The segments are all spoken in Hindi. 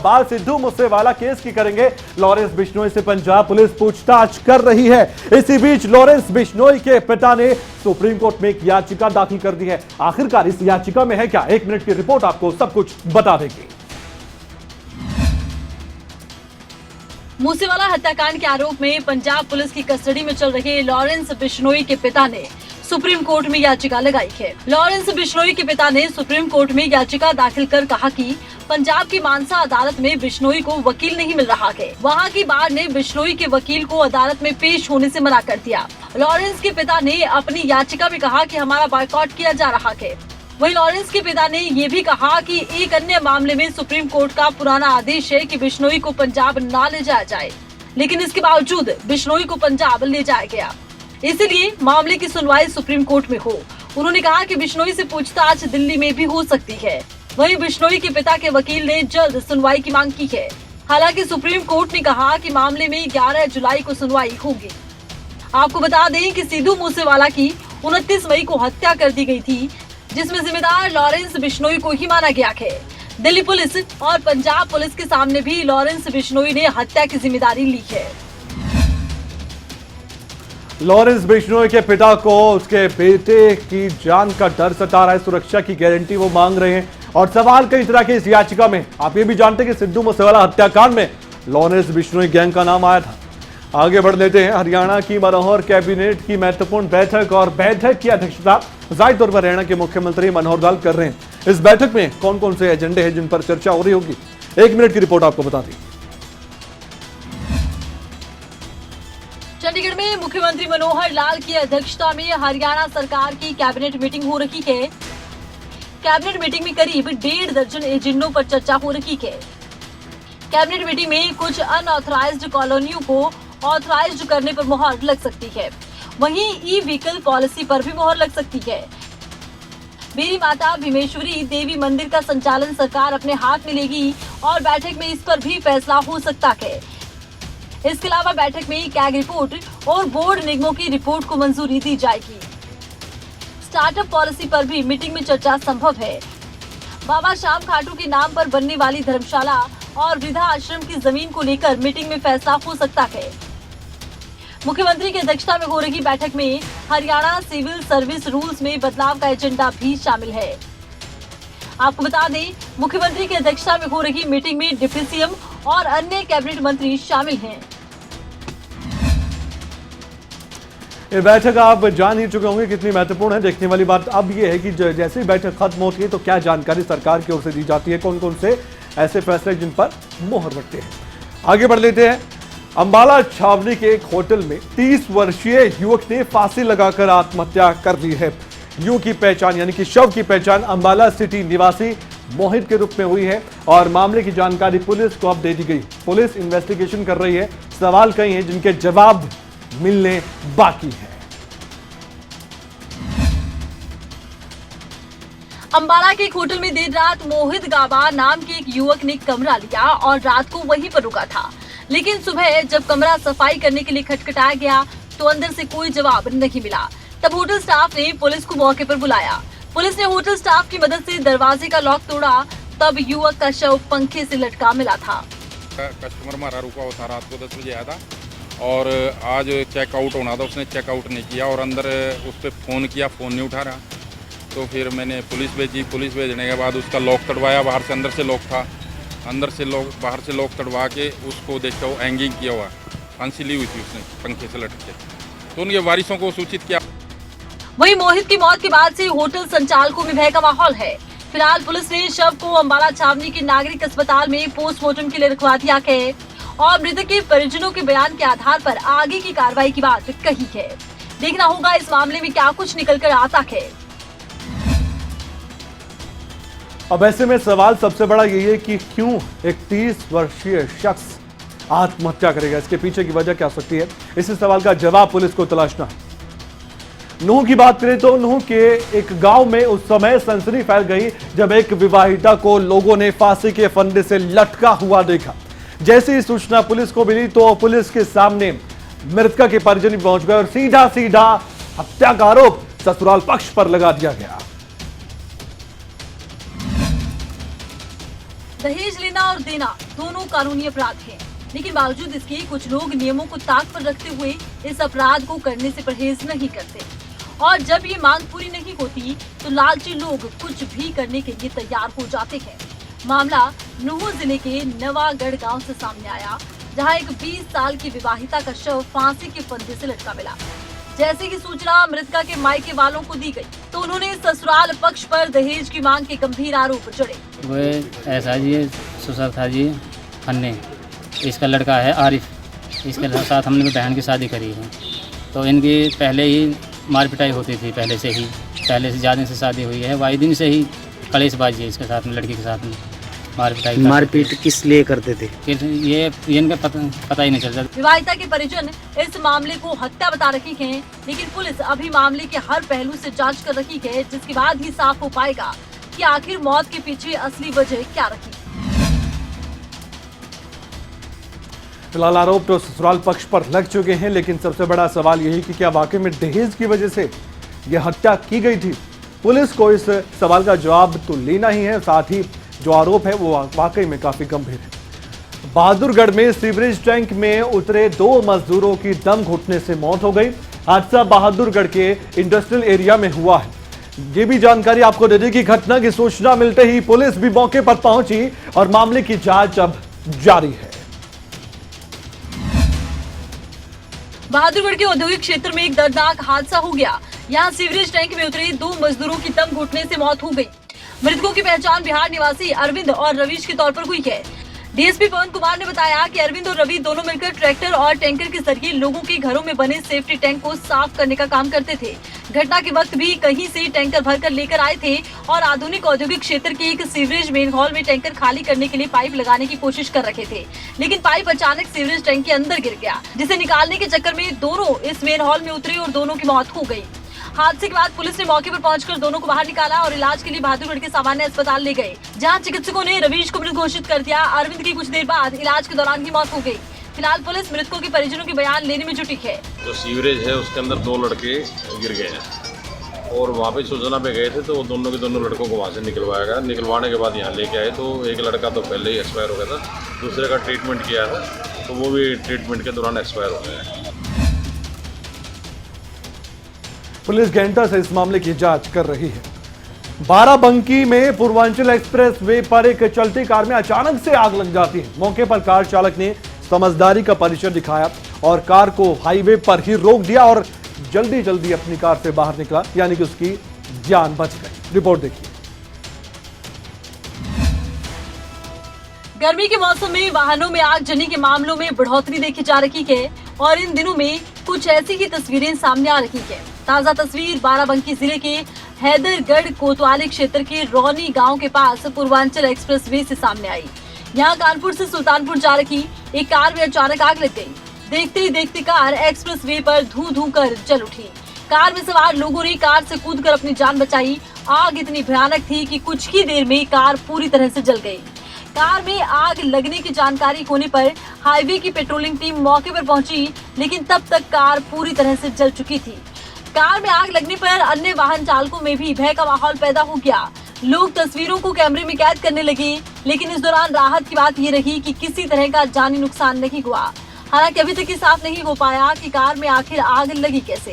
बवाल सिद्धू मूसेवाला केस की करेंगे। लॉरेंस बिश्नोई से पंजाब पुलिस पूछताछ कर रही है। इसी बीच लॉरेंस बिश्नोई के पिता ने सुप्रीम कोर्ट में एक याचिका दाखिल कर दी है। आखिरकार इस याचिका में है क्या, 1 मिनट की रिपोर्ट आपको सब कुछ बता देगी। मूसेवाला हत्याकांड के आरोप में पंजाब पुलिस की कस्टडी में चल रहे लॉरेंस बिश्नोई के पिता ने सुप्रीम कोर्ट में याचिका लगाई है। लॉरेंस बिश्नोई के पिता ने सुप्रीम कोर्ट में याचिका दाखिल कर कहा कि पंजाब की मानसा अदालत में बिश्नोई को वकील नहीं मिल रहा है। वहां की बार ने बिश्नोई के वकील को अदालत में पेश होने से मना कर दिया। लॉरेंस के पिता ने अपनी याचिका में कहा कि हमारा बॉयकॉट किया जा रहा है। वहीं लॉरेंस के पिता ने ये भी कहा कि एक अन्य मामले में सुप्रीम कोर्ट का पुराना आदेश है कि बिश्नोई को पंजाब ना ले जाया जाए, लेकिन इसके बावजूद बिश्नोई को पंजाब ले जाया गया। इसलिए मामले की सुनवाई सुप्रीम कोर्ट में हो। उन्होंने कहा कि बिश्नोई से पूछताछ दिल्ली में भी हो सकती है। वहीं बिश्नोई के पिता के वकील ने जल्द सुनवाई की मांग की है। हालांकि सुप्रीम कोर्ट ने कहा कि मामले में 11 जुलाई को सुनवाई होगी। आपको बता दें कि सिद्धू मूसेवाला की 29 मई को हत्या कर दी गई थी, जिसमें जिम्मेदार लॉरेंस बिश्नोई को ही माना गया है। दिल्ली पुलिस और पंजाब पुलिस के सामने भी लॉरेंस बिश्नोई ने हत्या की जिम्मेदारी ली है। लॉरेंस बिश्नोई के पिता को उसके बेटे की जान का डर सता रहा है, सुरक्षा की गारंटी वो मांग रहे हैं। और सवाल कई तरह के इस याचिका में। आप ये भी जानते हैं कि सिद्धू मूसेवाला हत्याकांड में लॉरेंस बिश्नोई गैंग का नाम आया था। आगे बढ़ लेते हैं। हरियाणा की मनोहर कैबिनेट की महत्वपूर्ण बैठक और बैठक की अध्यक्षता जाहिर तौर पर हरियाणा के मुख्यमंत्री मनोहर लाल कर रहे हैं। इस बैठक में कौन कौन से एजेंडे हैं जिन पर चर्चा हो रही होगी, 1 मिनट की रिपोर्ट आपको बता दी। चंडीगढ़ में मुख्यमंत्री मनोहर लाल की अध्यक्षता में हरियाणा सरकार की कैबिनेट मीटिंग हो रही है। कैबिनेट मीटिंग में करीब 1.5 दर्जन एजेंडों पर चर्चा हो रही है। कैबिनेट मीटिंग में कुछ अनऑथराइज्ड कॉलोनियों को ऑथराइज्ड करने पर मुहर लग सकती है। वहीं ई व्हीकल पॉलिसी पर भी मुहर लग सकती है। मेरी माता भीमेश्वरी देवी मंदिर का संचालन सरकार अपने हाथ में लेगी और बैठक में इस पर भी फैसला हो सकता है। इसके अलावा बैठक में कैग रिपोर्ट और बोर्ड निगमों की रिपोर्ट को मंजूरी दी जाएगी। स्टार्टअप पॉलिसी पर भी मीटिंग में चर्चा संभव है। बाबा श्याम खाटू के नाम पर बनने वाली धर्मशाला और वृद्धा आश्रम की जमीन को लेकर मीटिंग में फैसला हो सकता है। मुख्यमंत्री की अध्यक्षता में हो रही बैठक में हरियाणा सिविल सर्विस रूल्स में बदलाव का एजेंडा भी शामिल है। आपको बता दें, मुख्यमंत्री की अध्यक्षता में हो रही मीटिंग में डिप्टी सीएम और अन्य कैबिनेट मंत्री शामिल हैं। ये बैठक आप जान ही चुके होंगे कितनी महत्वपूर्ण है। देखने वाली बात अब ये है कि जैसे ही बैठक खत्म होती है तो क्या जानकारी सरकार की ओर से दी जाती है, कौन कौन से ऐसे फैसले जिन पर मोहर लगते हैं। आगे बढ़ लेते हैं। अंबाला छावनी के एक होटल में 30 वर्षीय युवक ने फांसी लगाकर आत्महत्या कर ली है। युवक की पहचान यानी कि शव की पहचान अंबाला सिटी निवासी मोहित के रूप में हुई है और मामले की जानकारी पुलिस को अब दे दी गई। पुलिस इन्वेस्टिगेशन कर रही है। सवाल कई हैं जिनके जवाब मिलने बाकी है। अंबाला के एक होटल में देर रात मोहित गाबा नाम के एक युवक ने कमरा लिया और रात को वहीं पर रुका था। लेकिन सुबह जब कमरा सफाई करने के लिए खटखटाया गया तो अंदर से कोई जवाब नहीं मिला। तब होटल स्टाफ ने पुलिस को मौके पर बुलाया। पुलिस ने होटल स्टाफ की मदद से दरवाजे का लॉक तोड़ा। तब युवक का शव पंखे से लटका मिला था। कस्टमर हमारा रुका हुआ था, रात को 10 बजे आया था और आज चेकआउट होना था, उसने चेकआउट नहीं किया और अंदर उस पर फ़ोन किया, फ़ोन नहीं उठा रहा। तो फिर मैंने पुलिस भेजी। पुलिस भेजने के बाद उसका लॉक तड़वाया, बाहर से अंदर से लॉक था, अंदर से लॉक बाहर से लॉक तड़वा के उसको देखा वो हैंगिंग किया हुआ, फांसी ली हुई थी उसने पंखे से लटक के। तो उनके वारिसों को सूचित किया। वहीं मोहित की मौत के बाद से होटल संचालकों में भय का माहौल है। फिलहाल पुलिस ने शव को अंबाला छावनी के नागरिक अस्पताल में पोस्टमार्टम के लिए रखवा दिया है और मृतक के परिजनों के बयान के आधार पर आगे की कार्रवाई की बात कही है। देखना होगा इस मामले में क्या कुछ निकल कर आता है। अब ऐसे में सवाल सबसे बड़ा यही है कि क्यों एक 30 वर्षीय शख्स आत्महत्या करेगा, इसके पीछे की वजह क्या हो सकती है। इस सवाल का जवाब पुलिस को तलाशना है। नूह की बात करें तो नूह के एक गांव में उस समय सनसनी फैल गई जब एक विवाहिता को लोगों ने फांसी के फंदे से लटका हुआ देखा। जैसे ही सूचना पुलिस को मिली तो पुलिस के सामने मृतका के परिजन पहुंच गए और सीधा सीधा हत्या का आरोप ससुराल पक्ष पर लगा दिया गया। दहेज लेना और देना दोनों कानूनी अपराध हैं, लेकिन बावजूद इसके कुछ लोग नियमों को ताक पर रखते हुए इस अपराध को करने से परहेज नहीं करते और जब ये मांग पूरी नहीं होती तो लालची लोग कुछ भी करने के लिए तैयार हो जाते हैं। मामला नुह जिले के नवागढ़ गांव से सामने आया, जहां एक 20 साल की विवाहिता का शव फांसी के फंदे से लटका मिला। जैसे कि सूचना मृतका के मायके वालों को दी गई तो उन्होंने ससुराल पक्ष पर दहेज की मांग के गंभीर आरोप जड़े। वो ऐसा जी ससुर था जी फन्ने, इसका लड़का है आरिफ, इसके साथ हमने बहन की शादी करी है। तो इनकी पहले ही मार पिटाई होती थी, पहले से ज़्यादा से शादी हुई है। वाई दिन से ही कलेशबाजी है इसके साथ में, लड़की के साथ में मारपीट किस लिए करते थे? ये इनका पता ही नहीं चलता। विवाहिता के परिजन इस मामले को हत्या बता रही हैं, लेकिन पुलिस अभी मामले के हर पहलू से जांच कर रही है, जिसके बाद ही साफ हो पाएगा कि आखिर मौत के पीछे असली वजह क्या रही। फिलहाल आरोप तो ससुराल पक्ष पर लग चुके हैं, लेकिन सबसे बड़ा सवाल यही कि क्या वाकई में दहेज की वजह से यह हत्या की गई थी। पुलिस को इस सवाल का जवाब तो लेना ही है, साथ ही जो आरोप है वो वाकई में काफी गंभीर है। बहादुरगढ़ में सीवरेज टैंक में उतरे 2 मजदूरों की दम घुटने से मौत हो गई। हादसा बहादुरगढ़ के इंडस्ट्रियल एरिया में हुआ है। ये भी जानकारी आपको दे दी कि घटना की सूचना मिलते ही पुलिस भी मौके पर पहुंची और मामले की जांच अब जारी है। बहादुरगढ़ के औद्योगिक क्षेत्र में एक दर्दनाक हादसा हो गया। यहाँ सीवरेज टैंक में उतरे 2 मजदूरों की दम घुटने से मौत हो गई। मृतकों की पहचान बिहार निवासी अरविंद और रवीश के तौर पर हुई है। डीएसपी पवन कुमार ने बताया कि अरविंद और रवि दोनों मिलकर ट्रैक्टर और टैंकर के जरिए लोगों के घरों में बने सेफ्टी टैंक को साफ करने का काम करते थे। घटना के वक्त भी कहीं से टैंकर भरकर लेकर आए थे और आधुनिक औद्योगिक क्षेत्र के एक सीवरेज मेन हॉल में टैंकर खाली करने के लिए पाइप लगाने की कोशिश कर रहे थे, लेकिन पाइप अचानक सीवरेज टैंक के अंदर गिर गया, जिसे निकालने के चक्कर में दोनों इस मेन हॉल में उतरे और दोनों की मौत हो गई। हादसे के बाद पुलिस ने मौके पर पहुंचकर दोनों को बाहर निकाला और इलाज के लिए बहादुरगढ़ के सामान्य अस्पताल ले गए, जहां चिकित्सकों ने रवीश को मृत घोषित कर दिया। अरविंद की कुछ देर बाद इलाज के दौरान ही मौत हो गई। फिलहाल पुलिस मृतकों के परिजनों के बयान लेने में जुटी है। जो सीवरेज है उसके अंदर 2 लड़के गिर गए हैं और वहाँ पे सूचना पे गए थे, तो दोनों के दोनों लड़कों को वहाँ से निकलवाया गया। निकलवाने के बाद यहाँ लेके आए तो एक लड़का तो पहले ही एक्सपायर हो गया था, दूसरे का ट्रीटमेंट किया था तो वो भी ट्रीटमेंट के दौरान एक्सपायर हो गया है। पुलिस घंटा से इस मामले की जांच कर रही है। बाराबंकी में पूर्वांचल एक्सप्रेस वे पर एक चलती कार में अचानक से आग लग जाती है। मौके पर कार चालक ने समझदारी का परिचय दिखाया और कार को हाईवे पर ही रोक दिया और जल्दी जल्दी अपनी कार से बाहर निकला, यानी कि उसकी जान बच गई। रिपोर्ट देखिए। गर्मी के मौसम में वाहनों में आगजनी के मामलों में बढ़ोतरी देखी जा रही है और इन दिनों में कुछ ऐसी ही तस्वीरें सामने आ रही है। ताजा तस्वीर बाराबंकी जिले के हैदरगढ़ कोतवाली क्षेत्र के रौनी गांव के पास पूर्वांचल एक्सप्रेस वे से सामने आई। यहां कानपुर से सुल्तानपुर जा रही एक कार में अचानक आग लग गई। देखते ही देखते कार एक्सप्रेस वे पर धू धू कर जल उठी। कार में सवार लोगों ने कार से कूदकर अपनी जान बचाई। आग इतनी भयानक थी कि कुछ ही देर में कार पूरी तरह से जल गई। कार में आग लगने की जानकारी होने पर हाईवे की पेट्रोलिंग टीम मौके पर पहुंची, लेकिन तब तक कार पूरी तरह से जल चुकी थी। कार में आग लगने पर अन्य वाहन चालकों में भी भय का माहौल पैदा हो गया। लोग तस्वीरों को कैमरे में कैद करने लगे, लेकिन इस दौरान राहत की बात ये रही कि किसी तरह का जानी नुकसान नहीं हुआ। हालांकि अभी तक ये साफ नहीं हो पाया कि कार में आखिर आग लगी कैसे।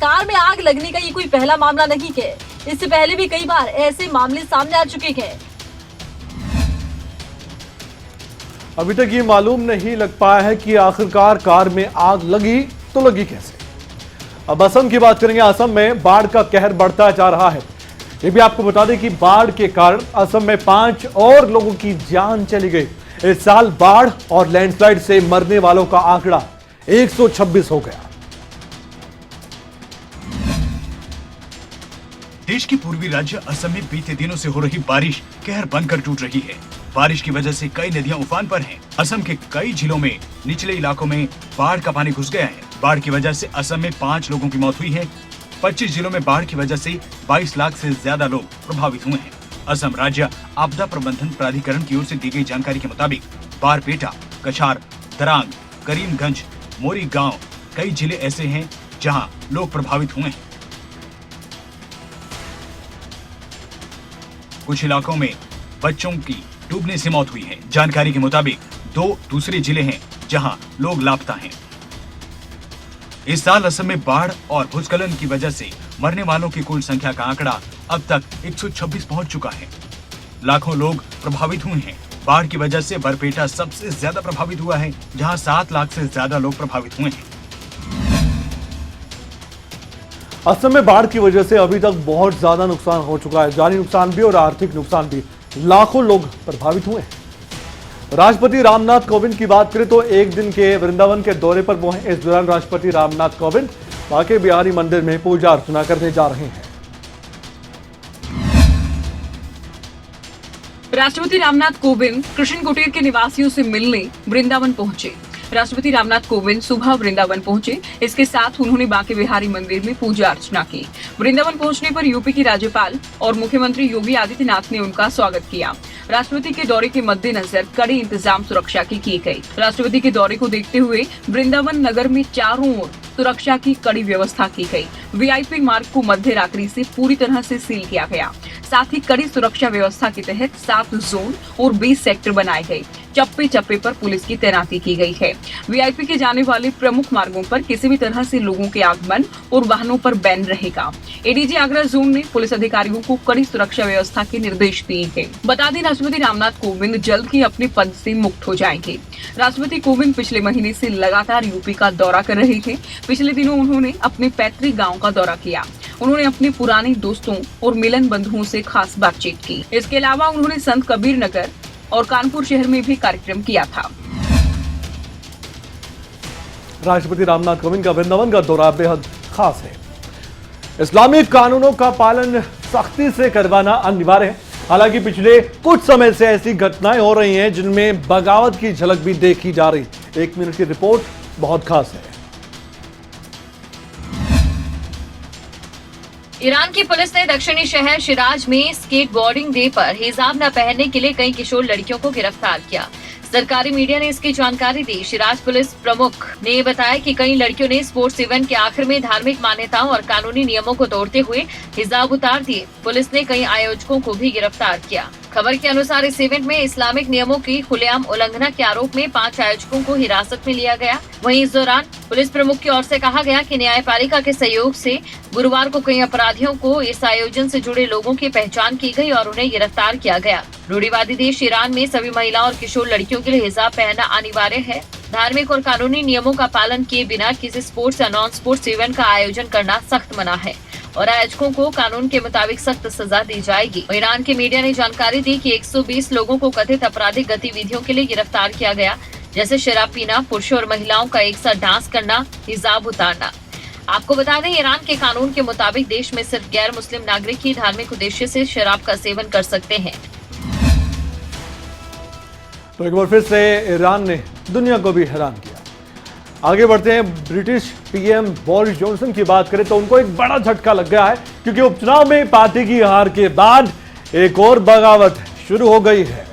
कार में आग लगने का ये कोई पहला मामला नहीं है, इससे पहले भी कई बार ऐसे मामले सामने आ चुके हैं। अभी तक ये मालूम नहीं लग पाया है कि आखिरकार कार में आग लगी तो लगी कैसे। अब असम की बात करेंगे। असम में बाढ़ का कहर बढ़ता जा रहा है। ये भी आपको बता दें कि बाढ़ के कारण असम में 5 और लोगों की जान चली गई। इस साल बाढ़ और लैंडस्लाइड से मरने वालों का आंकड़ा 126 हो गया। देश के पूर्वी राज्य असम में बीते दिनों से हो रही बारिश कहर बनकर टूट रही है। बारिश की वजह से कई नदियां उफान पर हैं। असम के कई जिलों में निचले इलाकों में बाढ़ का पानी घुस गया है। बाढ़ की वजह से असम में 5 लोगों की मौत हुई है। 25 जिलों में बाढ़ की वजह से 22 लाख से ज्यादा लोग प्रभावित हुए हैं। असम राज्य आपदा प्रबंधन प्राधिकरण की ओर से दी गई जानकारी के मुताबिक बारपेटा, कछार, दरांग, करीमगंज, मोरी गांव कई जिले ऐसे हैं जहां लोग प्रभावित हुए हैं। कुछ इलाकों में बच्चों की डूबने से मौत हुई है। जानकारी के मुताबिक 2 दूसरे जिले हैं जहां लोग लापता हैं। इस साल असम में बाढ़ और भूस्खलन की वजह से मरने वालों की कुल संख्या का आंकड़ा अब तक 126 पहुंच चुका है। लाखों लोग प्रभावित हुए हैं। बाढ़ की वजह से बरपेटा सबसे ज्यादा प्रभावित हुआ है, जहां 7 लाख से ज्यादा लोग प्रभावित हुए हैं। असम में बाढ़ की वजह से अभी तक बहुत ज्यादा नुकसान हो चुका है, जानी नुकसान भी और आर्थिक नुकसान भी। लाखों लोग प्रभावित हुए हैं। राष्ट्रपति रामनाथ कोविंद की बात करें तो एक दिन के वृंदावन के दौरे पर वो हैं। इस दौरान राष्ट्रपति रामनाथ कोविंद बांके बिहारी मंदिर में पूजा अर्चना करने जा रहे हैं। राष्ट्रपति रामनाथ कोविंद कृष्ण कुटीर के निवासियों से मिलने वृंदावन पहुंचे। राष्ट्रपति रामनाथ कोविंद सुबह वृंदावन पहुंचे। इसके साथ उन्होंने बांके बिहारी मंदिर में पूजा अर्चना की। वृंदावन पहुंचने पर यूपी की राज्यपाल और मुख्यमंत्री योगी आदित्यनाथ ने उनका स्वागत किया। राष्ट्रपति के दौरे के मद्देनजर कड़े इंतजाम सुरक्षा की गई। राष्ट्रपति के दौरे को देखते हुए वृंदावन नगर में चारों ओर सुरक्षा की कड़ी व्यवस्था की गई। वीआईपी मार्ग को मध्य रात्रि से पूरी तरह से सील किया गया। साथ ही कड़ी सुरक्षा व्यवस्था के तहत 7 जोन और 20 सेक्टर बनाए गए। चप्पे चप्पे पर पुलिस की तैनाती की गई है। वीआईपी के जाने वाले प्रमुख मार्गों पर किसी भी तरह से लोगों के आगमन और वाहनों पर बैन रहेगा। एडीजी आगरा जोन ने पुलिस अधिकारियों को कड़ी सुरक्षा व्यवस्था के निर्देश दिए हैं। बता दें, राष्ट्रपति रामनाथ कोविंद जल्द ही अपने पद से मुक्त हो जाएंगे। राष्ट्रपति कोविंद पिछले महीने से लगातार यूपी का दौरा कर रहे थे। पिछले दिनों उन्होंने अपने पैतृक गाँव का दौरा किया। उन्होंने अपने पुराने दोस्तों और मिलन बंधुओं से खास बातचीत की। इसके अलावा उन्होंने संत कबीर नगर और कानपुर शहर में भी कार्यक्रम किया था। राष्ट्रपति रामनाथ कोविंद का वृंदावन का दौरा बेहद खास है। इस्लामिक कानूनों का पालन सख्ती से करवाना अनिवार्य है। हालांकि पिछले कुछ समय से ऐसी घटनाएं हो रही हैं जिनमें बगावत की झलक भी देखी जा रही। 1 मिनट की रिपोर्ट बहुत खास है। ईरान की पुलिस ने दक्षिणी शहर शिराज में स्केटबोर्डिंग डे पर हिजाब न पहनने के लिए कई किशोर लड़कियों को गिरफ्तार किया। सरकारी मीडिया ने इसकी जानकारी दी। शिराज पुलिस प्रमुख ने बताया कि कई लड़कियों ने स्पोर्ट्स इवेंट के आखिर में धार्मिक मान्यताओं और कानूनी नियमों को तोड़ते हुए हिजाब उतार दिए। पुलिस ने कई आयोजकों को भी गिरफ्तार किया। खबर के अनुसार इस इवेंट में इस्लामिक नियमों की खुलेआम उल्लंघना के आरोप में 5 आयोजकों को हिरासत में लिया गया। वहीं इस दौरान पुलिस प्रमुख की ओर से कहा गया कि न्यायपालिका के सहयोग से गुरुवार को कई अपराधियों को इस आयोजन से जुड़े लोगों की पहचान की गई और उन्हें गिरफ्तार किया गया। रूढ़िवादी देश ईरान में सभी महिलाओं और किशोर लड़कियों के लिए हिजाब पहनना अनिवार्य है। धार्मिक और कानूनी नियमों का पालन किए बिना किसी स्पोर्ट्स या नॉन स्पोर्ट्स इवेंट का आयोजन करना सख्त मना है और आयोजकों को कानून के मुताबिक सख्त सजा दी जाएगी। ईरान के मीडिया ने जानकारी दी कि 120 लोगों को कथित आपराधिक गतिविधियों के लिए गिरफ्तार किया गया, जैसे शराब पीना, पुरुषों और महिलाओं का एक साथ डांस करना, हिजाब उतारना। आपको बता दें, ईरान के कानून के मुताबिक देश में सिर्फ गैर मुस्लिम नागरिक ही धार्मिक उद्देश्य से शराब का सेवन कर सकते हैं। तो एक बार फिर से ईरान ने दुनिया को भी हैरान किया। आगे बढ़ते हैं। ब्रिटिश पीएम बोरिस जॉनसन की बात करें तो उनको एक बड़ा झटका लग गया है, क्योंकि उपचुनाव में पार्टी की हार के बाद एक और बगावत शुरू हो गई है।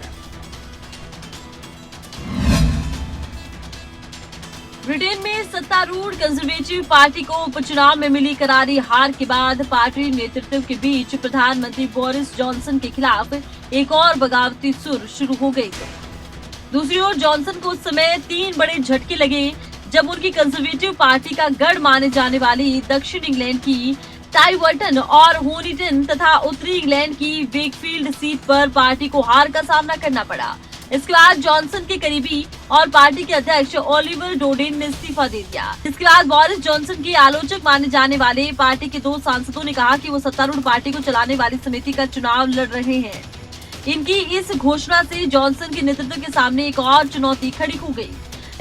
ब्रिटेन में सत्तारूढ़ कंजर्वेटिव पार्टी को उपचुनाव में मिली करारी हार के बाद पार्टी नेतृत्व के बीच प्रधानमंत्री बोरिस जॉनसन के खिलाफ एक और बगावती सुर शुरू हो गई। दूसरी ओर जॉनसन को उस समय 3 बड़े झटके लगे जब उनकी कंजर्वेटिव पार्टी का गढ़ माने जाने वाली दक्षिण इंग्लैंड की टाइवर्टन और होनिटन तथा उत्तरी इंग्लैंड की वेकफील्ड सीट पर पार्टी को हार का सामना करना पड़ा। इसके बाद जॉनसन के करीबी और पार्टी के अध्यक्ष ओलिवर डोडेन ने इस्तीफा दे दिया। इसके बाद बोरिस जॉनसन के आलोचक माने जाने वाले पार्टी के 2 सांसदों ने कहा कि वो सत्तारूढ़ पार्टी को चलाने वाली समिति का चुनाव लड़ रहे हैं। इनकी इस घोषणा से जॉनसन के नेतृत्व के सामने एक और चुनौती खड़ी हो गई।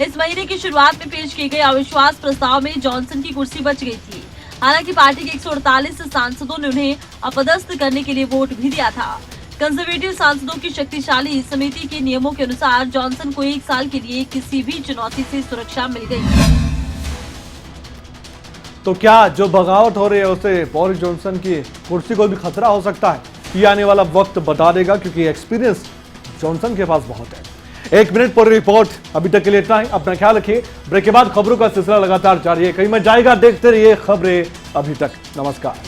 इस महीने की शुरुआत में पेश किए गए अविश्वास प्रस्ताव में जॉनसन की कुर्सी बच गई थी। हालांकि पार्टी के 148 सांसदों ने उन्हें अपदस्थ करने के लिए वोट भी दिया था। कंजर्वेटिव सांसदों की शक्तिशाली समिति के नियमों के अनुसार जॉनसन को 1 साल के लिए किसी भी चुनौती से सुरक्षा मिल गई। तो क्या जो बगावत हो रही है उससे बोरिस जॉनसन की कुर्सी को भी खतरा हो सकता है? ये आने वाला वक्त बता देगा, क्योंकि एक्सपीरियंस जॉनसन के पास बहुत है। 1 मिनट पर रिपोर्ट अभी तक के लिए इतना ही। अपना ख्याल रखिए। ब्रेक के बाद खबरों का सिलसिला लगातार जारी है। कहीं मत जाएगा, देखते रहिए खबरें अभी तक। नमस्कार।